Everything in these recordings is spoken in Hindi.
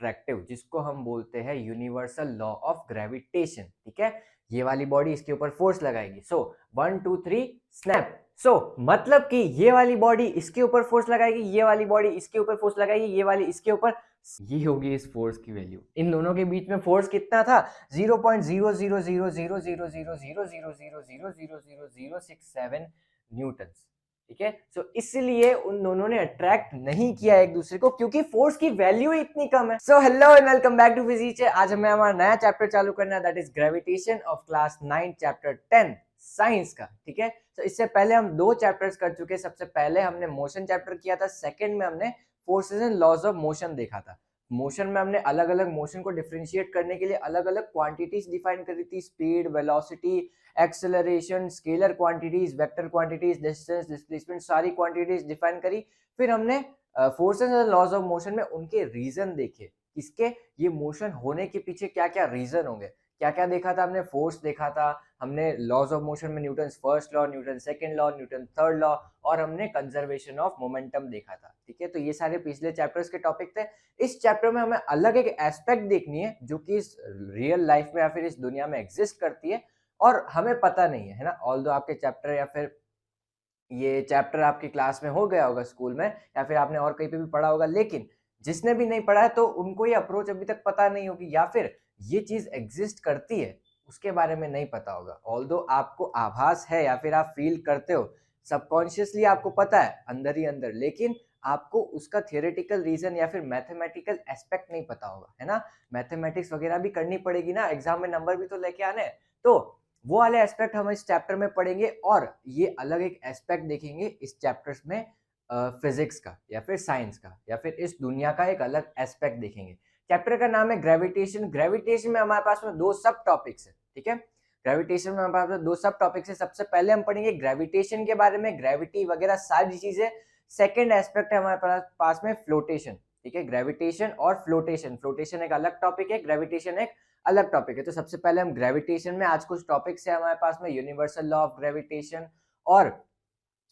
अट्रैक्टिव, जिसको हम बोलते हैं यूनिवर्सल लॉ ऑफ ग्रेविटेशन। ठीक है, ये वाली बॉडी इसके ऊपर फोर्स लगाएगी। सो 1 2 3 स्नैप। सो मतलब कि ये वाली बॉडी इसके ऊपर फोर्स लगाएगी, ये वाली बॉडी इसके ऊपर फोर्स लगाएगी, ये वाली इसके ऊपर। ये होगी इस फोर्स की वैल्यू। इन दोनों के बीच में फोर्स कितना था? 0.000000000000067 न्यूटन। ठीक है, सो इसलिए उन दोनों ने अट्रैक्ट नहीं किया एक दूसरे को, क्योंकि फोर्स की वैल्यू इतनी कम है। So hello and welcome back to physics. आज हमें हमारा नया चैप्टर चालू करना है, that is gravitation of class 9 chapter 10 science का। ठीक है, तो इससे पहले हम 2 चैप्टर्स कर चुके हैं। सबसे पहले हमने मोशन चैप्टर किया था, सेकंड में हमने forces and laws of motion देखा था। मोशन में हमने अलग अलग मोशन को डिफरेंशिएट करने के लिए अलग अलग क्वांटिटीज डिफाइन करी थी, speed, velocity, acceleration, scalar quantities, vector quantities, distance, displacement, सारी क्वांटिटीज डिफाइन करी। फिर हमने forces and laws of motion में उनके रीजन देखे, किसके ये मोशन होने के पीछे क्या क्या रीजन होंगे। क्या क्या देखा था हमने? फोर्स देखा था हमने, लॉज ऑफ मोशन में Newton first law, Newton second law, Newton third law, और हमने कंजर्वेशन ऑफ मोमेंटम देखा था। ठीक है, तो ये सारे पिछले चैप्टर्स के टॉपिक थे। इस चैप्टर में हमें अलग एक एस्पेक्ट देखनी है जो कि इस रियल लाइफ में या फिर इस दुनिया में एग्जिस्ट करती है और हमें पता नहीं है, है ना। ऑल्दो आपके चैप्टर या फिर ये चैप्टर आपकी क्लास में हो गया होगा स्कूल में, या फिर आपने और कहीं पे भी पढ़ा होगा, लेकिन जिसने भी नहीं पढ़ा है तो उनको ये अप्रोच अभी तक पता नहीं होगी, या फिर ये चीज एग्जिस्ट करती है उसके बारे में नहीं पता होगा। ऑल्दो आपको आभास है या फिर आप फील करते हो, सबकॉन्शियसली आपको पता है अंदर ही अंदर, लेकिन आपको उसका थियोरेटिकल रीजन या फिर मैथमेटिकल एस्पेक्ट नहीं पता होगा, है ना। मैथमेटिक्स वगैरह भी करनी पड़ेगी ना, एग्जाम में नंबर भी तो लेके आने हैं। तो वो वाले एस्पेक्ट हम इस चैप्टर में पढ़ेंगे, और ये अलग एक एस्पेक्ट देखेंगे इस चैप्टर्स में फिजिक्स का या फिर साइंस का या फिर इस दुनिया का एक अलग एस्पेक्ट देखेंगे। चैप्टर का नाम है ग्रेविटेशन। ग्रेविटेशन में हमारे पास में 2 सब टॉपिक्स है। ठीक है, ग्रेविटेशन में हमारे पास 2 सब टॉपिक्स है। सबसे पहले हम पढ़ेंगे ग्रेविटेशन के बारे में, ग्रेविटी वगैरह सारी चीजें। सेकेंड एस्पेक्ट है हमारे पास में फ्लोटेशन। ठीक है, ग्रेविटेशन और फ्लोटेशन, फ्लोटेशन एक अलग टॉपिक है, ग्रेविटेशन एक अलग टॉपिक है। तो सबसे पहले हम ग्रेविटेशन में, आज कुछ टॉपिक्स है हमारे पास में, यूनिवर्सल लॉ ऑफ ग्रेविटेशन और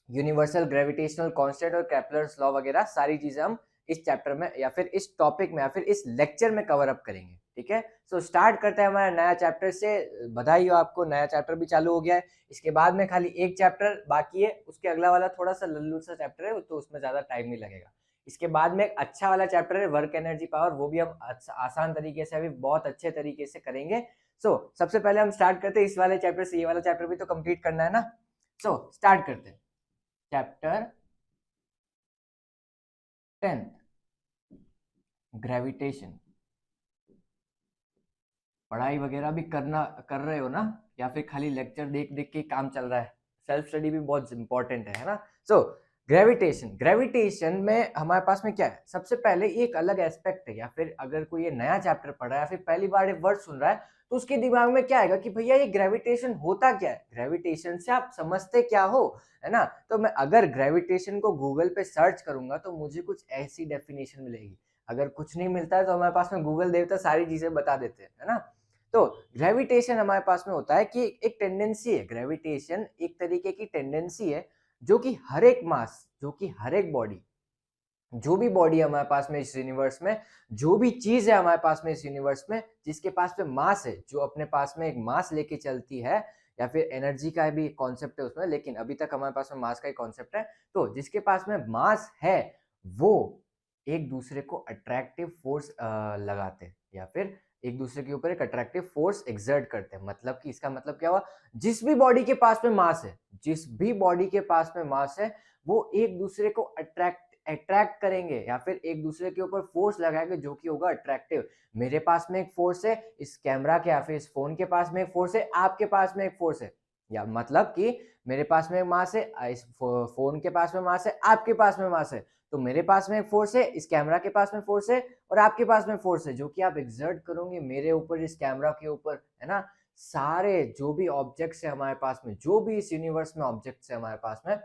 यूनिवर्सल ग्रेविटेशनल कांस्टेंट और केपलर्स लॉ वगैरह सारी चीजें हम इस चैप्टर में या फिर इस टॉपिक में या फिर इस लेक्चर में कवर अप करेंगे। ठीक है, सो स्टार्ट करते हैं हमारा नया चैप्टर से। बधाई हो आपको, नया चैप्टर भी चालू हो गया है। इसके बाद में खाली एक चैप्टर बाकी है, उसके अगला वाला थोड़ा सा लल्लू सा चैप्टर है, तो उसमें ज्यादा टाइम नहीं लगेगा। इसके बाद में एक अच्छा वाला चैप्टर है वर्क एनर्जी पावर, वो भी हम आसान तरीके से, अभी बहुत अच्छे तरीके से करेंगे। सो सबसे पहले हम स्टार्ट करते हैं इस वाले चैप्टर से। ये वाला चैप्टर भी तो कंप्लीट करना है ना। सो स्टार्ट करते हैं चैप्टर 10 ग्रेविटेशन। पढ़ाई वगैरह भी कर रहे हो ना, या फिर खाली लेक्चर देख देख के काम चल रहा है? सेल्फ स्टडी भी बहुत इंपॉर्टेंट है ना। सो ग्रेविटेशन, ग्रेविटेशन में हमारे पास में क्या है? सबसे पहले एक अलग एस्पेक्ट है, या फिर अगर कोई ये नया चैप्टर पढ़ रहा है या फिर पहली बार ये वर्ड सुन रहा है, तो उसके दिमाग में क्या आएगा कि भैया ये ग्रेविटेशन होता क्या है, ग्रेविटेशन से आप समझते क्या हो, है ना। तो मैं अगर ग्रेविटेशन को गूगल पे सर्च करूंगा तो मुझे कुछ ऐसी डेफिनेशन मिलेगी। अगर कुछ नहीं मिलता है तो हमारे पास में गूगल देवता सारी चीजें बता देते हैं, है ना। तो ग्रेविटेशन हमारे पास में होता है कि एक टेंडेंसी है, ग्रेविटेशन एक तरीके की टेंडेंसी है जो कि हर एक मास, जो कि हर एक बॉडी, जो भी बॉडी है हमारे पास में इस यूनिवर्स में, जो भी चीज है हमारे पास में इस यूनिवर्स में, जिसके पास में मास है, जो अपने पास में एक मास लेके चलती है, या फिर एनर्जी का भी कॉन्सेप्ट है उसमें, लेकिन अभी तक हमारे पास में मास का ही कॉन्सेप्ट है। तो जिसके पास में मास है वो एक दूसरे को अट्रैक्टिव फोर्स लगाते हैं, या फिर एक दूसरे के ऊपर एक अट्रैक्टिव फोर्स एक्सर्ट करते हैं। मतलब कि इसका मतलब क्या हुआ? जिस भी बॉडी के पास में मास है, जिस भी बॉडी के पास में मास है, वो एक दूसरे को अट्रैक्ट करेंगे या फिर एक दूसरे के ऊपर फोर्स लगाएंगे जो कि होगा अट्रैक्टिव। मेरे पास में एक फोर्स है, इस कैमरा के या फिर इस फोन के पास में एक फोर्स है, आपके पास में एक फोर्स है, या मतलब कि मेरे पास में मास है, इस फोन के पास में मास है, आपके पास में मास है, तो मेरे पास में एक फोर्स है, इस कैमरा के पास में फोर्स है, और आपके पास में फोर्स है जो कि आप एक्सर्ट करोगे मेरे ऊपर, इस कैमरा के ऊपर, है ना। सारे जो भी ऑब्जेक्ट्स है हमारे पास में, जो भी इस यूनिवर्स में ऑब्जेक्ट्स है हमारे पास में,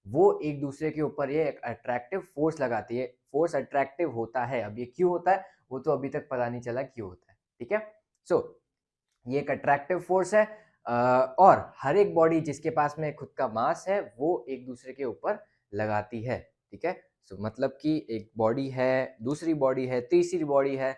वो एक दूसरे के ऊपर ये एक अट्रैक्टिव फोर्स लगाती है। फोर्स अट्रैक्टिव होता है, अब ये क्यों होता है वो तो अभी तक पता नहीं चला क्यों होता है। ठीक है, सो ये एक अट्रैक्टिव फोर्स है, और हर एक बॉडी जिसके पास में खुद का मास है वो एक दूसरे के ऊपर लगाती है। ठीक है, सो मतलब कि एक बॉडी है, दूसरी बॉडी है, तीसरी बॉडी है,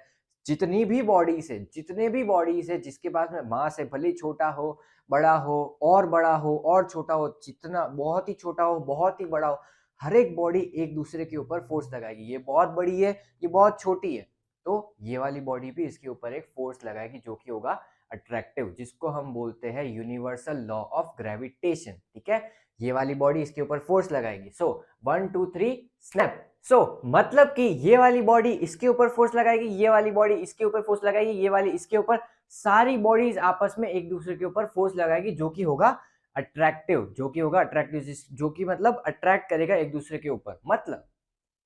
जितनी भी बॉडीज है, जितने भी बॉडीज है जिसके पास में मास है, भले ही छोटा हो, बड़ा हो, और बड़ा हो, और छोटा हो, जितना बहुत ही छोटा हो, बहुत ही बड़ा हो, हर एक बॉडी एक दूसरे के ऊपर फोर्स लगाएगी। ये बहुत बड़ी है, ये बहुत छोटी है, तो ये वाली बॉडी भी इसके ऊपर एक फोर्स लगाएगी जो कि होगा अट्रैक्टिव, जिसको हम बोलते हैं यूनिवर्सल लॉ ऑफ ग्रेविटेशन। ठीक है, ये वाली बॉडी इसके ऊपर फोर्स लगाएगी। सो 1 2 3 स्नैप। सो मतलब कि ये वाली बॉडी इसके ऊपर फोर्स लगाएगी, ये वाली बॉडी इसके ऊपर फोर्स लगाएगी, ये वाली इसके ऊपर, सारी बॉडीज आपस में एक दूसरे के ऊपर फोर्स लगाएगी जो कि होगा अट्रैक्टिव, जो कि होगा अट्रैक्टिव, जो कि मतलब अट्रैक्ट करेगा एक दूसरे के ऊपर। मतलब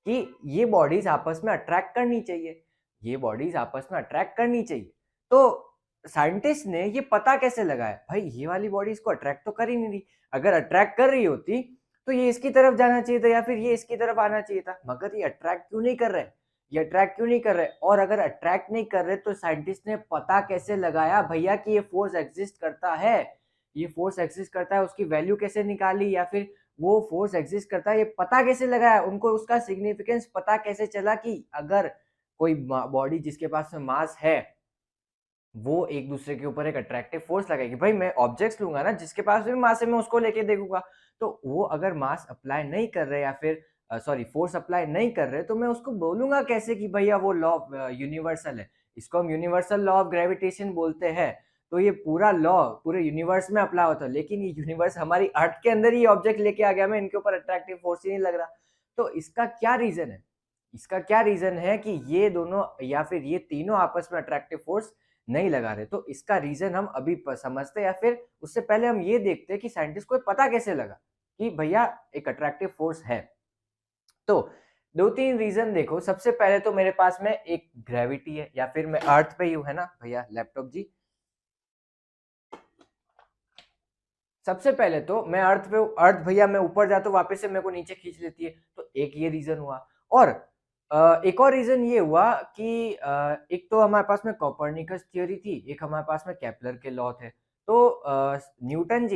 कि ये बॉडीज आपस में अट्रैक्ट करनी चाहिए, ये बॉडीज आपस में अट्रैक्ट करनी चाहिए। तो साइंटिस्ट ने ये पता कैसे लगाया, भाई ये वाली बॉडी इसको अट्रैक्ट तो कर ही नहीं रही, अगर अट्रैक्ट कर रही होती तो ये इसकी तरफ जाना चाहिए था या फिर ये इसकी तरफ आना चाहिए था, मगर ये अट्रैक्ट क्यों नहीं कर रहे, ये अट्रैक्ट क्यों नहीं कर रहे? और अगर अट्रैक्ट नहीं कर रहे तो साइंटिस्ट ने पता कैसे लगाया भैया कि ये फोर्स एग्जिस्ट करता है, ये फोर्स एग्जिस्ट करता है, उसकी वैल्यू कैसे निकाली, या फिर वो फोर्स एग्जिस्ट करता है ये पता कैसे लगाया, उनको उसका सिग्निफिकेंस पता कैसे चला कि अगर कोई बॉडी जिसके पास में मास है वो एक दूसरे के ऊपर एक अट्रैक्टिव फोर्स लगाएगी। भाई मैं ऑब्जेक्ट्स लूंगा ना जिसके पास भी मास है, मैं उसको लेके देखूंगा, तो वो अगर मास अप्लाई नहीं कर रहे या फिर सॉरी फोर्स अप्लाई नहीं कर रहे तो मैं उसको बोलूंगा कैसे कि भैया वो लॉ यूनिवर्सल है। इसको हम यूनिवर्सल लॉ ऑफ ग्रेविटेशन बोलते हैं। तो ये पूरा लॉ पूरे यूनिवर्स में अप्लाई होता है, लेकिन ये यूनिवर्स हमारी अर्थ के अंदर ही ऑब्जेक्ट लेके आ गया, मैं इनके ऊपर अट्रैक्टिव फोर्स ही नहीं लग रहा। तो इसका क्या रीजन है, इसका क्या रीजन है कि ये दोनों या फिर ये तीनों आपस में अट्रैक्टिव फोर्स नहीं लगा रहे? तो इसका रीजन हम अभी समझते, या फिर उससे पहले हम ये देखते हैं कि साइंटिस्ट को पता कैसे लगा कि भैया एक अट्रैक्टिव फोर्स है। तो दो तीन रीजन देखो। सबसे पहले तो मेरे पास में एक ग्रेविटी है, या फिर मैं अर्थ पे ही हूं, है ना भैया लैपटॉप जी। सबसे पहले तो मैं अर्थ पे हूं, अर्थ भैया मैं ऊपर जाता हूं वापस से मेरे को नीचे खींच लेती है, तो एक ये रीजन हुआ। और एक और रीजन ये हुआ कि एक तो हमारे पास में कोपर्निकस थ्योरी थी, एक हमारे पास में केपलर के लॉ थे। तो न्यूटन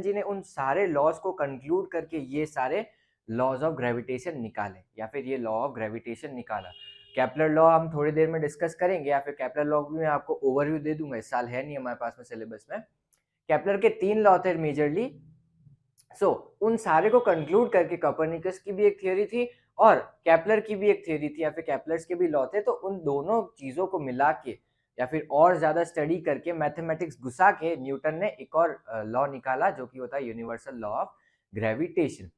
जी ने उन सारे लॉज को कंक्लूड करके ये सारे लॉज ऑफ ग्रेविटेशन निकाले, या फिर ये लॉ ऑफ ग्रेविटेशन निकाला। केपलर लॉ हम थोड़ी देर में डिस्कस करेंगे, या फिर केपलर लॉ भी मैं आपको ओवरव्यू दे दूंगा, इस साल है नहीं हमारे पास में सिलेबस में। केपलर के 3 लॉ थे मेजरली। सो उन सारे को कंक्लूड करके कोपर्निकस की भी एक थ्योरी थी और केपलर की भी एक थ्योरी थी, या फिर केपलर्स के भी लॉ थे। तो उन दोनों चीजों को मिला के या फिर और ज्यादा स्टडी करके मैथमेटिक्स घुसा के न्यूटन ने एक और लॉ निकाला जो कि होता है यूनिवर्सल लॉ ऑफ ग्रेविटेशन।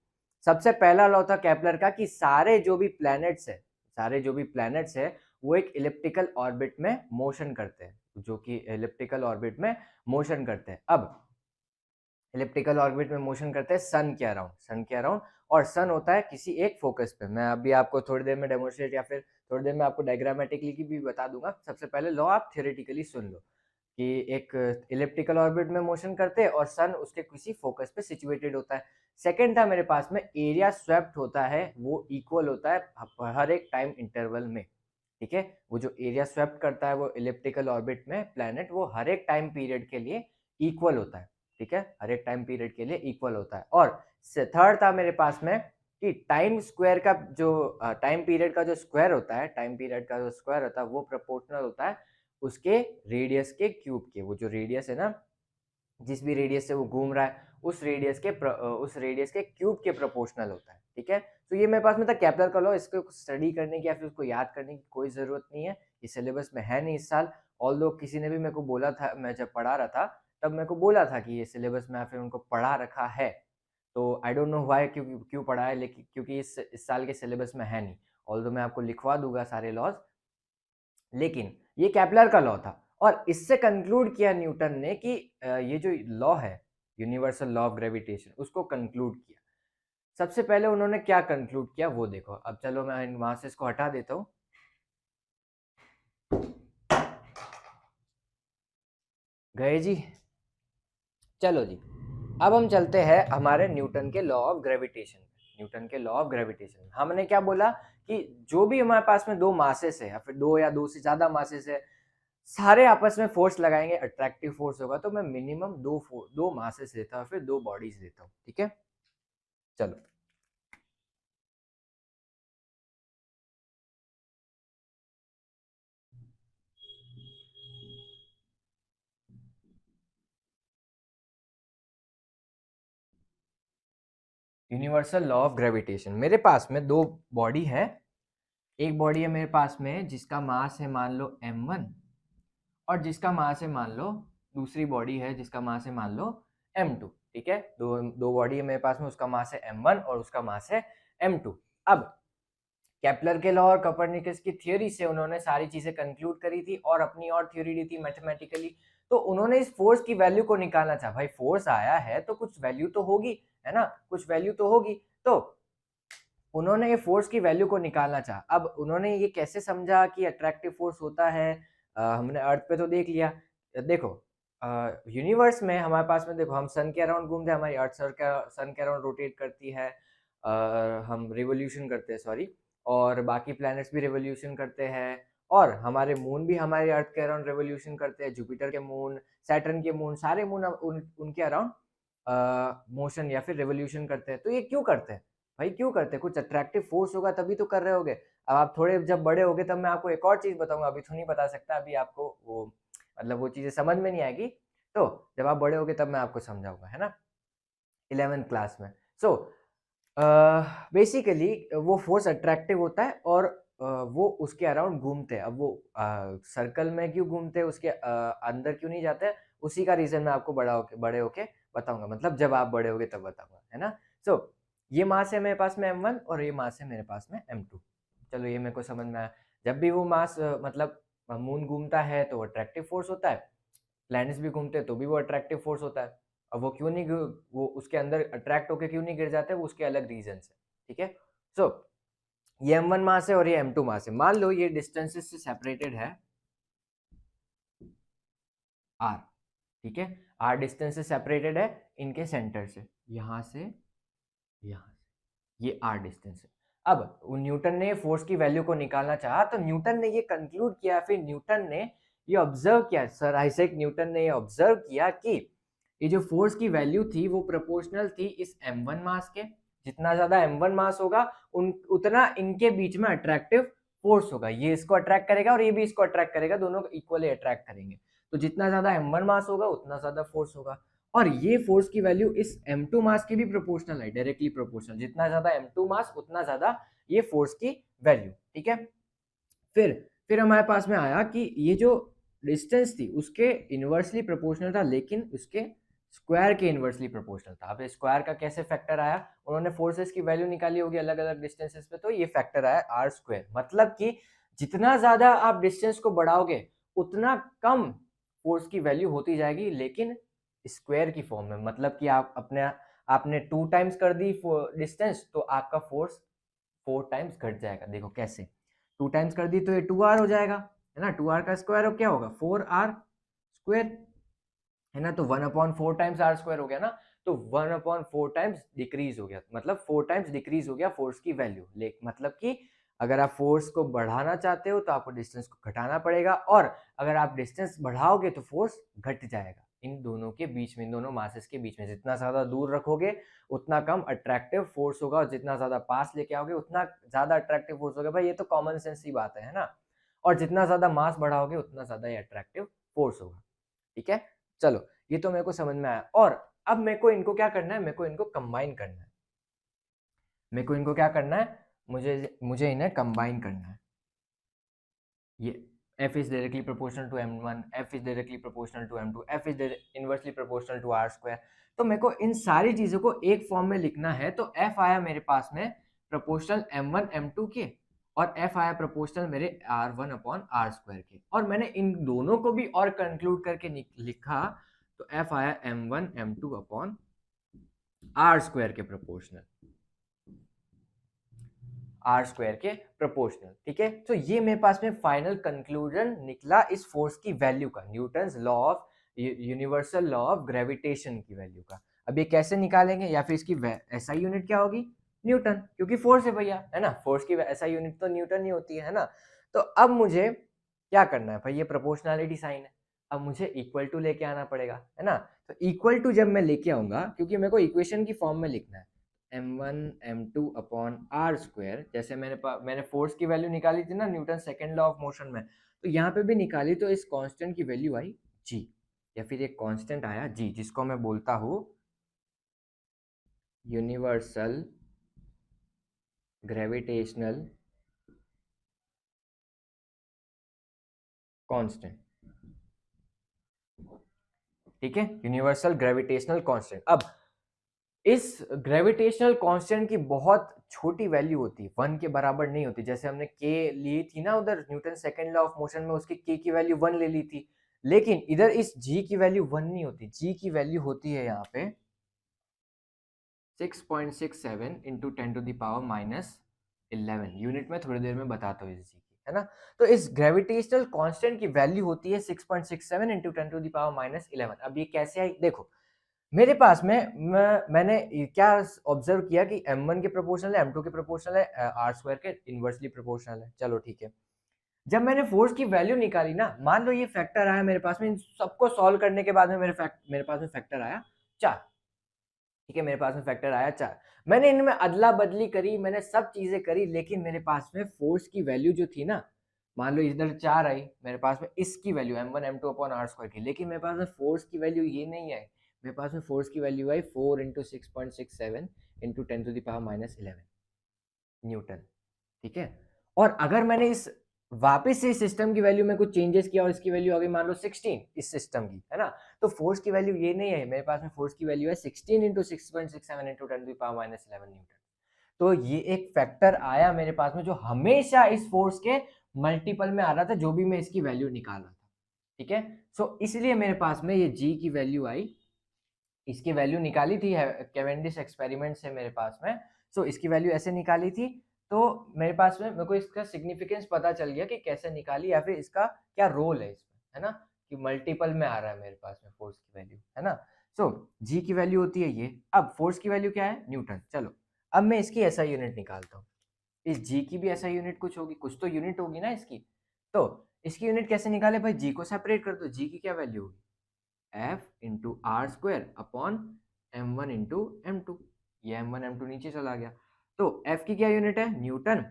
सबसे पहला लॉ था केपलर का कि सारे जो भी प्लैनेट्स है, सारे जो भी प्लैनेट्स है वो एक इलिप्टिकल ऑर्बिट में मोशन करते हैं, जो कि इलिप्टिकल ऑर्बिट में मोशन करते हैं। अब इलिप्टिकल ऑर्बिट में मोशन करते हैं सन के अराउंड, सन के अराउंड, और सन होता है किसी एक फोकस पे। मैं अभी आपको थोड़ी देर में डेमोन्स्ट्रेट या फिर थोड़ी देर में आपको डायग्रामेटिकली भी बता दूंगा। सबसे पहले लॉ आप थियोरेटिकली सुन लो कि एक इलिप्टिकल ऑर्बिट में मोशन करते हैं और सन उसके किसी फोकस पे सिचुएटेड होता है। सेकेंड था मेरे पास में एरिया स्वेप्ट होता है, वो इक्वल होता है हर एक टाइम इंटरवल में। ठीक है, वो जो एरिया स्वेप्ट करता है वो इलिप्टिकल ऑर्बिट में प्लैनेट, वो हर एक टाइम पीरियड के लिए इक्वल होता है। ठीक है, हर एक टाइम पीरियड के लिए इक्वल होता है। और थर्ड था मेरे पास में कि टाइम स्क्वायर का जो टाइम पीरियड का जो स्क्वायर होता है, टाइम पीरियड का जो स्क्वायर होता है वो प्रोपोर्शनल होता है उसके रेडियस के क्यूब के। वो जो रेडियस है ना, जिस भी रेडियस से वो घूम रहा है उस रेडियस के क्यूब के प्रोपोर्शनल होता है। ठीक है, तो ये मेरे पास में था केपलर का लॉ। इसको स्टडी करने की या फिर उसको याद करने की कोई जरूरत नहीं है, ये सिलेबस में है नहीं इस साल। ऑल दो किसी ने भी मेरे को बोला था, मैं जब पढ़ा रहा था तब मेरे को बोला था कि ये सिलेबस में फिर उनको पढ़ा रखा है। तो आई डोंट नो व्हाई, क्यों क्यों पढ़ा है, लेकिन क्योंकि इस साल के सिलेबस में है नहीं। ऑल दो मैं आपको लिखवा दूंगा सारे लॉज, लेकिन ये केपलर का लॉ था। और इससे कंक्लूड किया न्यूटन ने कि ये जो लॉ है यूनिवर्सल लॉ ऑफ ग्रेविटेशन उसको कंक्लूड किया। सबसे पहले उन्होंने क्या कंक्लूड किया वो देखो। अब चलो मैं वहां से इसको हटा देता हूं। गए जी, चलो जी, अब हम चलते हैं हमारे न्यूटन के लॉ ऑफ ग्रेविटेशन। न्यूटन के लॉ ऑफ ग्रेविटेशन हमने क्या बोला कि जो भी हमारे पास में दो मासेस है या फिर दो या दो से ज्यादा मासेस है, सारे आपस में फोर्स लगाएंगे, अट्रैक्टिव फोर्स होगा। तो मैं मिनिमम दो मासेस लेता हूँ फिर दो बॉडीज लेता हूँ। ठीक है, चलो यूनिवर्सल लॉ ऑफ ग्रेविटेशन। मेरे पास में दो बॉडी है, एक बॉडी है मेरे पास में जिसका मास है मान लो m1 और जिसका मास है मान लो, दूसरी बॉडी है जिसका मास है मान लो m2। ठीक है, दो बॉडी है मेरे पास में, उसका मास है m1 और उसका मास है m2। अब केपलर के लॉ और कोपर्निकस की थ्योरी से उन्होंने सारी चीजें कंक्लूड करी थी और अपनी और थ्योरी दी थी मैथमेटिकली। तो उन्होंने इस फोर्स की वैल्यू को निकालना चाहा, भाई फोर्स आया है तो कुछ वैल्यू तो होगी, है ना, कुछ वैल्यू तो होगी। तो उन्होंने ये फोर्स की वैल्यू को निकालना चाहा। अब उन्होंने ये कैसे समझा कि अट्रैक्टिव फोर्स होता है, हमने अर्थ पे तो देख लिया। देखो यूनिवर्स में हमारे पास में, देखो हम सन के अराउंड घूमते हैं, हमारी अर्थ सन के अराउंड रोटेट करती है, हम रिवोल्यूशन करते हैं, सॉरी, और बाकी प्लैनेट्स भी रिवोल्यूशन करते हैं, और हमारे मून भी हमारे अर्थ के अराउंड रिवोल्यूशन करते हैं, जुपिटर के मून, सैटर्न के मून, सारे मून उनके अराउंड मोशन या फिर रिवोल्यूशन करते हैं। तो ये क्यों करते हैं भाई, क्यों करते हैं? कुछ अट्रैक्टिव फोर्स होगा तभी तो कर रहे होगे। अब आप थोड़े जब बड़े होगे तब मैं आपको एक और चीज बताऊंगा, अभी तो नहीं बता सकता, अभी आपको वो मतलब वो चीजें समझ में नहीं आएगी, तो जब आप बड़े होगे तब मैं आपको समझाऊंगा, है ना, 11th क्लास में। सो बेसिकली वो फोर्स अट्रैक्टिव होता है और वो उसके अराउंड घूमते हैं। अब वो सर्कल में क्यों घूमते हैं, उसके अंदर क्यों नहीं जाते हैं, उसी का रीजन मैं आपको बड़े होके बताऊंगा, मतलब जब आप बड़े होगे तब बताऊंगा, है ना। सो ये मास है मेरे पास में m1 और ये मास है मेरे पास में m2। चलो ये मेरे को समझ में आया। जब भी वो मास मतलब मून घूमता है तो अट्रैक्टिव फोर्स होता है, प्लैनेट्स भी घूमते हैं तो भी वो अट्रैक्टिव फोर्स होता है। अब वो क्यों नहीं वो उसके अंदर अट्रैक्ट होकर क्यों नहीं गिर जाते, वो उसके अलग रीजन है। ठीक है, सो ये m1 मास है और ये m2 मास है। मान लो ये डिस्टेंसेस से सेपरेटेड है r, ठीक है, r डिस्टेंस से सेपरेटेड है इनके सेंटर से, यहां से यहां से, ये r डिस्टेंस है। अब न्यूटन ने फोर्स की वैल्यू को निकालना चाहा तो न्यूटन ने ये कंक्लूड किया, फिर न्यूटन ने ये ऑब्जर्व किया, सर आइजैक न्यूटन ने ये ऑब्जर्व किया कि ये जो फोर्स की वैल्यू थी वो प्रोपोर्शनल थी इस m1 मास के। जितना ज्यादा m1 मास होगा उतना इनके बीच में अट्रैक्टिव फोर्स होगा, ये इसको अट्रैक्ट करेगा और ये भी इसको अट्रैक्ट करेगा, दोनों को इक्वली अट्रैक्ट करेंगे। तो जितना ज्यादा m1 मास होगा उतना ज्यादा फोर्स होगा, और ये फोर्स की वैल्यू इस m2 मास की भी प्रोपोर्शनल है, डायरेक्टली प्रोपोर्शनल, जितना ज्यादा m2 मास उतना ज्यादा ये फोर्स की वैल्यू। ठीक है, फिर हमारे पास में आया कि ये जो डिस्टेंस थी उसके इनवर्सली प्रोपोर्शनल था, लेकिन उसके स्क्वायर के इनवर्सली प्रोपोर्शनल था। अब स्क्वायर का कैसे फैक्टर आया, उन्होंने फोर्सेस की वैल्यू निकाली होगी अलग अलग डिस्टेंसेस पे, तो ये फैक्टर आया आर स्क्वायर। मतलब कि जितना ज्यादा आप डिस्टेंस को बढ़ाओगे उतना कम फोर्स की वैल्यू होती जाएगी, लेकिन स्क्वायर की फॉर्म में। मतलब कि आपने 2 टाइम्स कर दी डिस्टेंस तो आपका फोर्स 4 टाइम्स घट जाएगा। देखो कैसे, 2 टाइम्स कर दी तो ये 2r हो जाएगा, है ना, 2r का स्क्वायर क्या होगा, 4r स्क्वायर, है ना। तो 1/4 टाइम्स आर स्क्वायर हो गया ना, तो 1/4 टाइम्स डिक्रीज हो गया, मतलब 4 टाइम्स डिक्रीज हो गया फोर्स की वैल्यू। मतलब कि अगर आप फोर्स को बढ़ाना चाहते हो तो आपको डिस्टेंस को घटाना पड़ेगा, और अगर आप डिस्टेंस बढ़ाओगे तो फोर्स घट जाएगा इन दोनों के बीच में, इन दोनों मासेस के बीच में। जितना ज्यादा दूर रखोगे उतना कम अट्रैक्टिव फोर्स होगा, और जितना ज्यादा पास लेके आओगे उतना ज्यादा अट्रैक्टिव फोर्स होगा। भाई ये तो कॉमन सेंस की बात है ना। और जितना ज्यादा मास बढ़ाओगे उतना ज्यादा ये अट्रैक्टिव फोर्स होगा। ठीक है, चलो ये तो मेरे को समझ में आया। और अब मेरे को इनको क्या करना है, मेरे को इनको कंबाइन करना है। मेरे को इनको क्या करना है, मुझे मुझे इन्हें कंबाइन करना है। ये f is directly proportional to m1, f is directly proportional to m2, f is inversely proportional to r square। तो मेरे को इन सारी चीजों को एक फॉर्म में लिखना है। तो f आया मेरे पास में प्रोपोर्शनल m1 m2 के, और f आया प्रोपोर्शनल मेरे r1 अपॉन r स्क्वायर के, और मैंने इन दोनों को भी और कंक्लूड करके लिखा, तो f आया m1 m2 upon r square के प्रोपोर्शनल, आर स्क्वायर के प्रोपोर्शनल। ठीक है, तो ये मेरे पास में फाइनल कंक्लूजन निकला इस फोर्स की वैल्यू का, Newton's law of universal law of gravitation की वैल्यू का। अब ये कैसे निकालेंगे, या फिर इसकी एसआई यूनिट क्या होगी, न्यूटन, क्योंकि फोर्स है भैया, है ना, फोर्स की एसआई यूनिट तो न्यूटन ही होती है ना। तो अब मुझे क्या करना है भाई, ये प्रोपोर्शनलिटी साइन है, अब मुझे इक्वल टू लेके आना पड़ेगा, है ना। तो इक्वल टू जब मैं लेके आऊंगा, क्योंकि मेरे को इक्वेशन की फॉर्म में लिखना है, m1 m2 upon r square, जैसे मैंने फोर्स की वैल्यू निकाली थी ना Newton second law of motion में, तो यहाँ पे भी निकाली, तो इस कांस्टेंट की वैल्यू आई g, या फिर एक कांस्टेंट आया g, जिसको मैं बोलता हूँ यूनिवर्सल ग्रेविटेशनल कांस्टेंट। ठीक है, यूनिवर्सल ग्रेविटेशनल कांस्टेंट। अब इस ग्रेविटेशनल कांस्टेंट की बहुत छोटी वैल्यू होती है, 1 के बराबर नहीं होती। जैसे हमने के ली थी ना उधर Newton second law of motion में, उसकी के की वैल्यू 1 ले ली थी, लेकिन इधर इस जी की वैल्यू 1 नहीं होती। जी की वैल्यू होती है यहाँ पे 6.67 इंटू 10⁻⁻11 यूनिट में थोड़ी देर में बताता हूँ इस जी की, है ना। तो इस ग्रेविटेशनल कांस्टेंट की वैल्यू होती है 6.67 इंटू 10⁻⁻11। अब ये कैसे आई देखो, मेरे पास में मैंने क्या ऑब्जर्व किया कि m1 के प्रोपोर्शनल है, m2 के प्रोपोर्शनल है, r स्क्वायर के इनवर्सली प्रोपोर्शनल है। चलो ठीक है, जब मैंने फोर्स की वैल्यू निकाली ना, मान लो ये फैक्टर आया मेरे पास में, इन सबको सॉल्व करने के बाद में मेरे पास में फैक्टर आया 4। ठीक है, मेरे पास में फैक्टर आया 4। मैंने इनमें अदला बदली करी, मैंने सब चीजें करी, लेकिन मेरे पास में फोर्स की वैल्यू जो थी ना, मान लो इधर 4 आई मेरे पास में, इसकी value m1 m2 upon r square की, लेकिन मेरे पास में फोर्स की वैल्यू ये नहीं आई। मेरे पास में फोर्स की वैल्यू आई 4 इंटू 6.67 इंटू 10⁻11 न्यूटन। ठीक है, और अगर मैंने इस वापस से सिस्टम की वैल्यू में कुछ चेंजेस किया और इसकी वैल्यू आ गई मान लो 16 इस सिस्टम की, है ना, तो फोर्स की वैल्यू ये नहीं है। मेरे पास में फोर्स की वैल्यू है 16 इंटू 6.67 इंटू 10⁻11 न्यूटन। तो ये एक फैक्टर आया मेरे पास में जो हमेशा इस फोर्स के मल्टीपल में आ रहा था, जो भी मैं इसकी वैल्यू निकाल रहा था। ठीक है, सो इसलिए मेरे पारे में ये जी की वैल्यू आई, इसकी वैल्यू निकाली थी कैवेंडिश एक्सपेरिमेंट से मेरे पास में। सो इसकी वैल्यू ऐसे निकाली थी, तो मेरे पास में मेरे को इसका सिग्निफिकेंस पता चल गया कि कैसे निकाली, या फिर इसका क्या रोल है इसमें, है ना, कि मल्टीपल में आ रहा है मेरे पास में फोर्स की वैल्यू, है ना। सो जी की वैल्यू होती है ये। अब फोर्स की वैल्यू क्या है, न्यूटन। चलो अब मैं इसकी ऐसा यूनिट निकालता हूँ। इस जी की भी ऐसा यूनिट कुछ होगी, कुछ तो यूनिट होगी ना इसकी। तो इसकी यूनिट कैसे निकाले भाई, जी को सेपरेट कर दो। जी की क्या वैल्यू होगी, F into r square upon m1 into m2। ये m1 m2 नीचे चला गया, तो f की क्या यूनिट है, न्यूटन।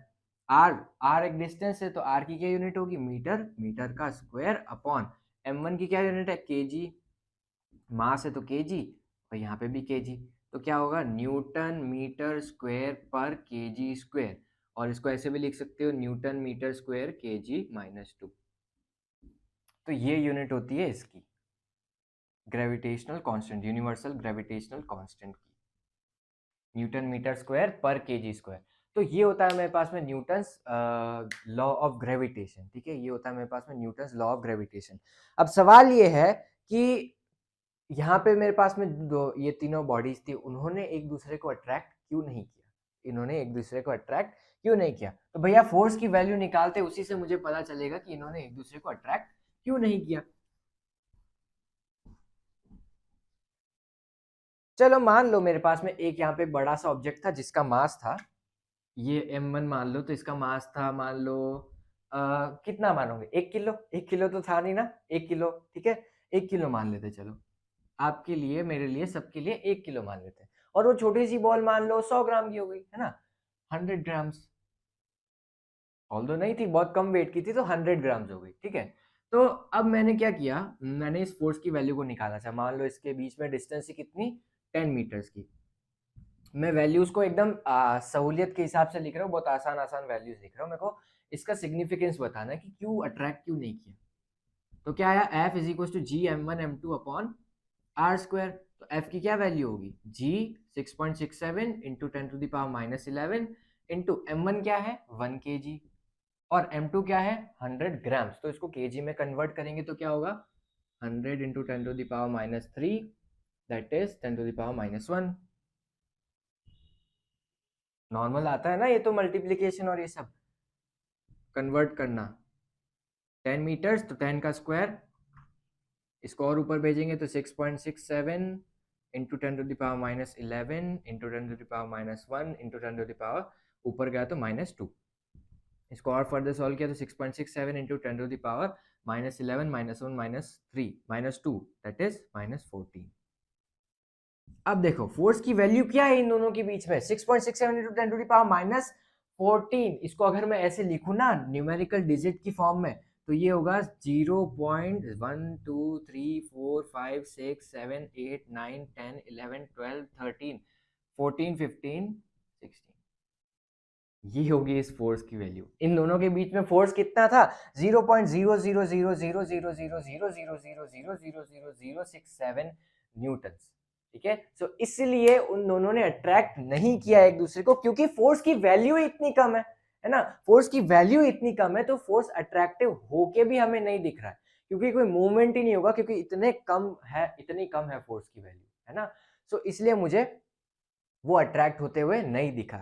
r एक डिस्टेंस है, तो r की क्या यूनिट होगी, मीटर, मीटर का स्क्वायर अपॉन m1 की क्या यूनिट है, केजी, मास है तो केजी, और यहाँ पे भी केजी, तो क्या होगा, न्यूटन मीटर स्क्वायर पर केजी स्क्वायर। और इसको ऐसे भी लिख सकते हो, न्यूटन मीटर स्क्वायर केजी -2। तो ये यूनिट होती है इसकी gravitational constant, universal gravitational constant की, न्यूटन मीटर स्क्वायर पर केजी स्क्वायर। तो ये होता है मेरे पास में न्यूटन्स लॉ ऑफ ग्रेविटेशन। ठीक है, ये होता है मेरे पास में न्यूटन्स लॉ ऑफ ग्रेविटेशन। अब सवाल ये है कि यहाँ पे मेरे पास में ये तीनों बॉडीज थी, उन्होंने एक दूसरे को अट्रैक्ट क्यों नहीं किया, इन्होंने एक दूसरे को अट्रैक्ट क्यों नहीं किया। तो भैया फोर्स की वैल्यू निकालते, उसी से मुझे पता चलेगा कि इन्होंने एक दूसरे को अट्रैक्ट क्यों नहीं किया। चलो मान लो मेरे पास में एक यहाँ पे बड़ा सा ऑब्जेक्ट था जिसका मास था, ये m1 मान लो, तो इसका मास था मान लो कितना मानोगे, 1 किलो। 1 किलो तो था नहीं ना, 1 किलो, ठीक है, 1 किलो मान लेते, चलो आपके लिए मेरे लिए सबके लिए 1 किलो मान लेते हैं। और वो छोटी सी बॉल मान लो 100 ग्राम की हो गई, है ना, 100 ग्राम्स, ऑल्दो नहीं थी, बहुत कम वेट की थी, तो 100 ग्राम्स हो गई। ठीक है, तो अब मैंने क्या किया, मैंने इस फोर्स की वैल्यू को निकाला था। मान लो इसके बीच में डिस्टेंस कितनी, 10 मीटर्स की। मैं वैल्यूज को एकदम सहूलियत के हिसाब से लिख रहा हूँ, बहुत आसान आसान वैल्यूज लिख रहा हूँ। मेरे को इसका सिग्निफिकेंस बताना है कि क्यों अट्रैक्ट क्यों नहीं किया। तो क्या आया, F is equal to G m1 m2 upon r square. तो एफ की क्या वैल्यू होगी, जी 6.67 इंटू 10⁻11 इंटू m1 क्या है 1 kg, और m2 क्या है 100 ग्राम्स। तो इसको kg में कन्वर्ट करेंगे तो क्या होगा, 100 इंटू 10⁻³ दैट इज 10⁻1। नॉर्मल आता है ना ये तो, मल्टीप्लीकेशन और ये सब कन्वर्ट करना। 10 मीटर्स तो 10 का स्क्वायर, इसको और ऊपर भेजेंगे तो 6.67 इंटू 10⁻11 इंटू 10⁻1 इंटू 10 ऊपर गया तो -2। इसको और फर्दर सॉल्व किया तो 6.67 इंटू 10⁻11 -1 -3 -2 दैट इज -14। अब देखो फोर्स की वैल्यू क्या है इन दोनों के बीच में, 6.67 इंटू 10⁻14। इसको अगर मैं ऐसे लिखूं ना न्यूमेरिकल डिजिट की फॉर्म में, तो ये होगा 0.1 2 3 4 5 6 7 8 9 10 11 12 13 14, 15, 16, ये होगी इस फोर्स की वैल्यू। इन दोनों के बीच में फोर्स कितना था? 0.000000000000067 न्यूटन। ठीक है, सो इसलिए उन दोनों ने अट्रैक्ट नहीं किया एक दूसरे को, क्योंकि फोर्स की वैल्यू इतनी कम है ना। फोर्स की वैल्यू इतनी कम है तो फोर्स अट्रैक्टिव होके भी हमें नहीं दिख रहा है, क्योंकि कोई मूवमेंट ही नहीं होगा, क्योंकि इतनी कम है फोर्स की वैल्यू, है ना। सो इसलिए मुझे वो अट्रैक्ट होते हुए नहीं दिखा।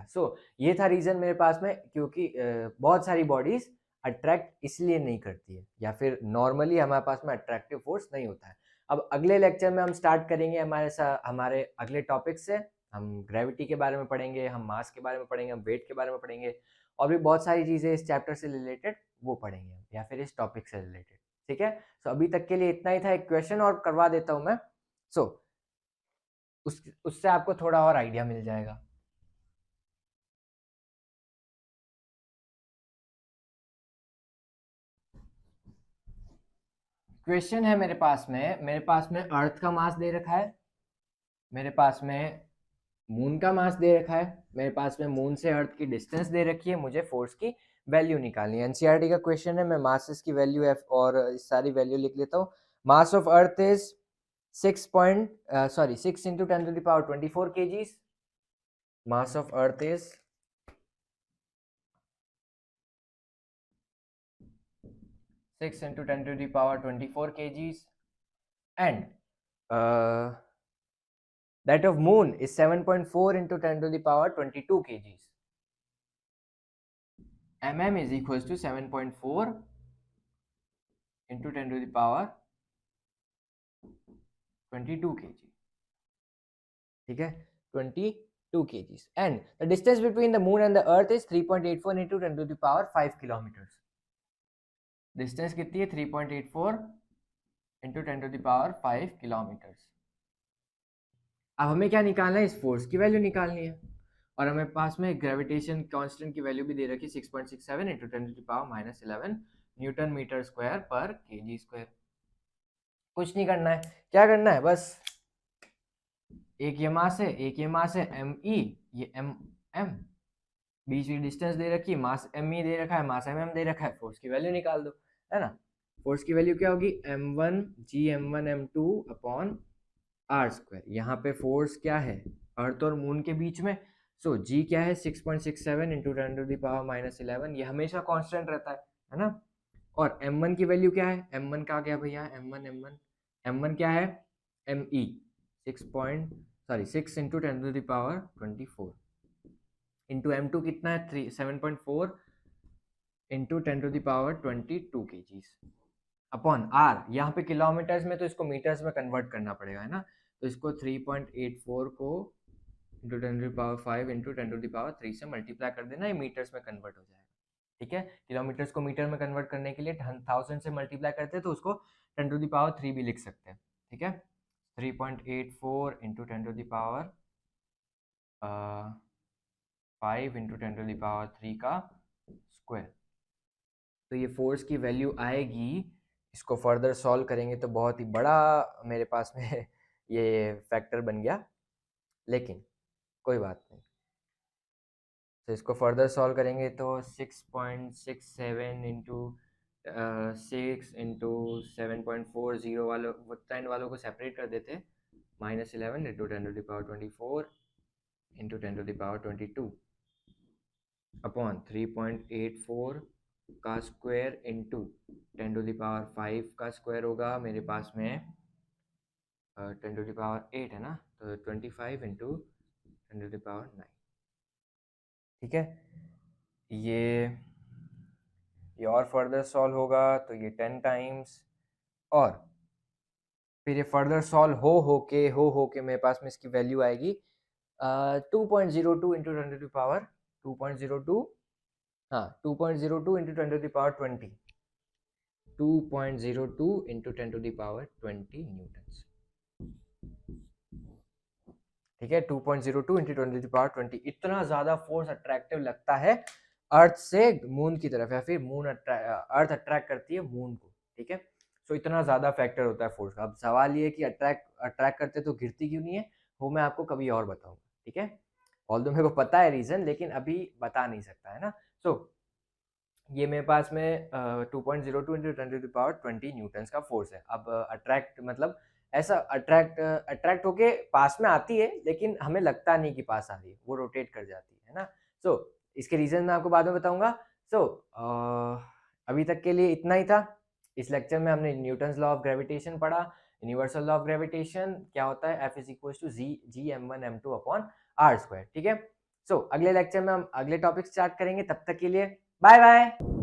ये था रीजन मेरे पास में, क्योंकि बहुत सारी बॉडीज अट्रैक्ट इसलिए नहीं करती है, या फिर नॉर्मली हमारे पास में अट्रैक्टिव फोर्स नहीं होता है। अब अगले लेक्चर में हम स्टार्ट करेंगे हमारे अगले टॉपिक से। हम ग्रेविटी के बारे में पढ़ेंगे, हम मास के बारे में पढ़ेंगे, हम वेट के बारे में पढ़ेंगे, और भी बहुत सारी चीजें इस चैप्टर से रिलेटेड वो पढ़ेंगे, या फिर इस टॉपिक से रिलेटेड। ठीक है, सो अभी तक के लिए इतना ही था। एक क्वेश्चन और करवा देता हूं मैं, उससे आपको थोड़ा और आइडिया मिल जाएगा। क्वेश्चन है मेरे पास में अर्थ का मास दे रखा है, मेरे पास में मून का मास दे रखा है, मेरे पास में मून से अर्थ की डिस्टेंस दे रखी है, मुझे फोर्स की वैल्यू निकालनी है। एनसीईआरटी का क्वेश्चन है, मैं मासेस की वैल्यू और सारी वैल्यू लिख लेता हूँ। Mass of earth is 6 into 10 to the power 24 kgs. Mass of earth is 6 into 10 to the power 24 kgs, and that of moon is 7.4 into 10 to the power 22 kgs. mm is equals to 7.4 into 10 to the power 22 kg. ठीक है, 22 kgs, and the distance between the moon and the earth is 3.84 into 10 to the power 5 kilometers. Distance कितनी है? 3.84 into 10 to the power 5 kilometers. अब हमें क्या निकालना है? इस फोर्स की वैल्यू निकालनी है, और हमें पास में ग्रेविटेशन कांस्टेंट की वैल्यू भी दे रखी है 6.67 into 10 to the power -11 newton metre square पर केजी स्क्वायर। कुछ नहीं करना है, क्या करना है? बस एक ये मास है, एक ये मास है ME, ये MM, बीच में डिस्टेंस दे रखी है, मास ME दे रखा है, मास MM दे रखा है, फोर्स की वैल्यू निकाल दो, है ना। फोर्स की वैल्यू क्या होगी? M1 G M2 upon r square. यहाँ पे फोर्स क्या है? अर्थ और मून के बीच में। सो जी क्या है? 6.67 into 10 to the power -11, ये हमेशा कांस्टेंट रहता है ना। और M1 की वैल्यू क्या है? M1 का क्या भैया? M1 क्या है? ME 6 into 10 to the power 24 into M2 कितना है? 7.4 into 10 to the power 22 kgs upon r. यहाँ पे किलोमीटर्स में, तो इसको मीटर्स में कन्वर्ट करना पड़ेगा, है ना। तो इसको 3.84 को into 10 to power 5 into 10 to power 3 से मल्टीप्लाई कर देना, ये मीटर्स में कन्वर्ट हो जाएगा। ठीक है, किलोमीटर्स को मीटर में कन्वर्ट करने के लिए 1000 से मल्टीप्लाई करते हैं, तो उसको 10 टू पावर 3 भी लिख सकते हैं। ठीक है, 3.84 into 10 to power 5 into 10 to power 3 का स्क्वायर। तो ये फोर्स की वैल्यू आएगी, इसको फर्दर सॉल्व करेंगे तो बहुत ही बड़ा मेरे पास में ये फैक्टर बन गया, लेकिन कोई बात नहीं। तो इसको फर्दर सॉल्व करेंगे तो 6.67 इंटू 6 इंटू 7.40 वालों वालों को सेपरेट कर देते, -11 into 10 to power 24 into 10 to power 22 upon 3.84 का स्क्वायर इंटू 10 टू पावर 5 का स्क्वायर होगा मेरे पास में 10 टू पावर 8 है ना, तो 25 इंटू 10 टू पावर 9। ठीक है, ये और फर्दर सॉल्व होगा तो ये 10 टाइम्स, और फिर ये फर्दर सॉल्व हो के मेरे पास में इसकी वैल्यू आएगी 2.02 इंटू 10 टू पावर 2.02, हाँ 2.02 into 10 to power 20, 2.02 into 10 to power 20 newton. ठीक है, 2.02 इंटू 10 टू पावर 20, इतना ज्यादा फोर्स अट्रैक्टिव लगता है अर्थ से मून की तरफ, या फिर अर्थ अट्रैक्ट करती है मून को। ठीक है, सो इतना ज्यादा फैक्टर होता है फोर्स का। अब सवाल ये है कि अट्रैक्ट करते तो गिरती क्यों नहीं है, वो मैं आपको कभी और बताऊंगा। ठीक है, ऑल्दो मेरे को पता है रीजन, लेकिन अभी बता नहीं सकता, है ना। सो ये मेरे पास में 2.02 इंटू 10⁻20 न्यूटन्स का फोर्स है। अब अट्रैक्ट मतलब ऐसा अट्रैक्ट होके पास में आती है, लेकिन हमें लगता नहीं कि पास आ रही है, वो रोटेट कर जाती है ना। सो इसके रीजन मैं आपको बाद में बताऊंगा। सो अभी तक के लिए इतना ही था। इस लेक्चर में हमने न्यूटन्स लॉ ऑफ ग्रेविटेशन पढ़ा, यूनिवर्सल लॉ ऑफ ग्रेविटेशन क्या होता है, F = g m1 m2/r²। ठीक है। सो अगले लेक्चर में हम अगले टॉपिक स्टार्ट करेंगे, तब तक के लिए बाय बाय।